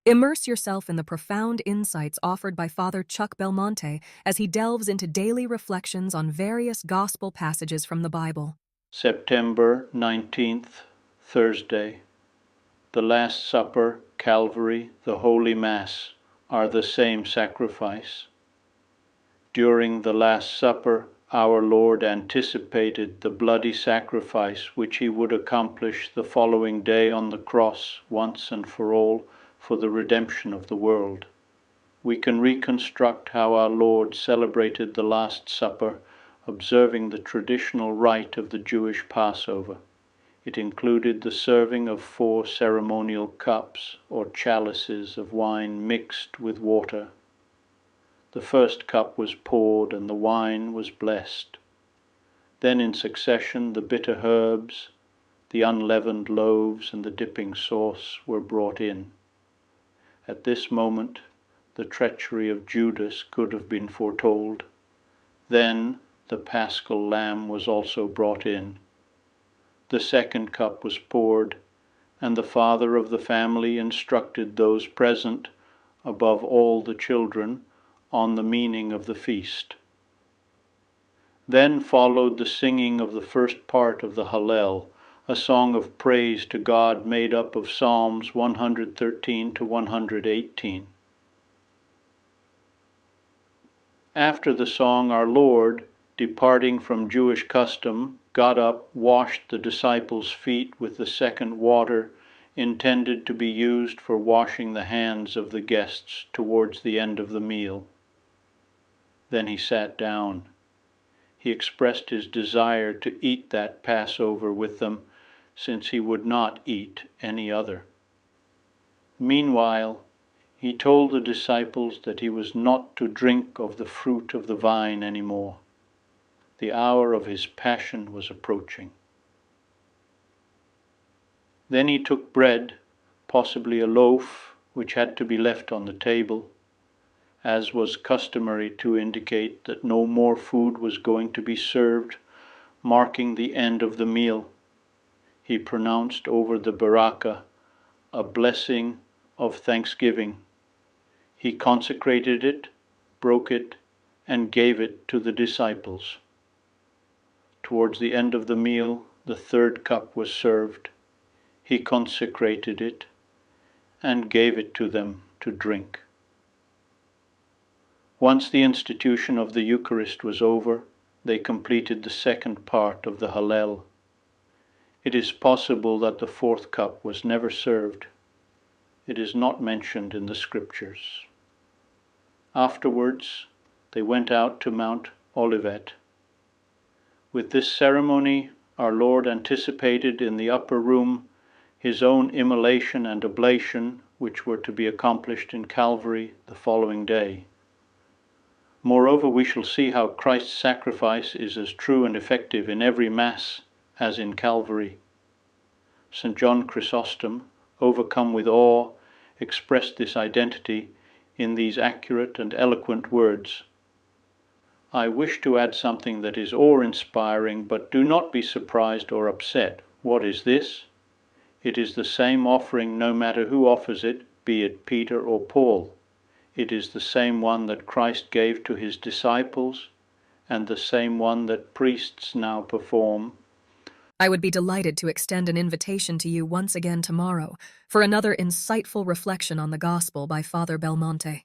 Immerse yourself in the profound insights offered by Father Chuck Belmonte as he delves into daily reflections on various gospel passages from the Bible. September 19th, Thursday. The Last Supper, Calvary, the Holy Mass are the same sacrifice. During the Last Supper, our Lord anticipated the bloody sacrifice which he would accomplish the following day on the cross once and for all for the redemption of the world. We can reconstruct how our Lord celebrated the Last Supper, observing the traditional rite of the Jewish Passover. It included the serving of 4 ceremonial cups or chalices of wine mixed with water. The first cup was poured and the wine was blessed. Then in succession the bitter herbs, the unleavened loaves and the dipping sauce were brought in. At this moment the treachery of Judas could have been foretold. Then the paschal lamb was also brought in. The second cup was poured, and the father of the family instructed those present, above all the children, on the meaning of the feast. Then followed the singing of the first part of the Hallel, a song of praise to God made up of Psalms 113 to 118. After the song, our Lord, departing from Jewish custom, got up, washed the disciples' feet with the second water intended to be used for washing the hands of the guests towards the end of the meal. Then he sat down. He expressed his desire to eat that Passover with them, since he would not eat any other. Meanwhile, he told the disciples that he was not to drink of the fruit of the vine any more. The hour of his passion was approaching. Then he took bread, possibly a loaf, which had to be left on the table, as was customary to indicate that no more food was going to be served, marking the end of the meal. He pronounced over the baraka a blessing of thanksgiving. He consecrated it, broke it, and gave it to the disciples. Towards the end of the meal, the third cup was served. He consecrated it and gave it to them to drink. Once the institution of the Eucharist was over, they completed the second part of the Hallel. It is possible that the fourth cup was never served. It is not mentioned in the Scriptures. Afterwards, they went out to Mount Olivet. With this ceremony, our Lord anticipated in the upper room his own immolation and oblation, which were to be accomplished in Calvary the following day. Moreover, we shall see how Christ's sacrifice is as true and effective in every Mass as in Calvary. St. John Chrysostom, overcome with awe, expressed this identity in these accurate and eloquent words. I wish to add something that is awe-inspiring, but do not be surprised or upset. What is this? It is the same offering no matter who offers it, be it Peter or Paul. It is the same one that Christ gave to his disciples, and the same one that priests now perform. I would be delighted to extend an invitation to you once again tomorrow for another insightful reflection on the Gospel by Father Belmonte.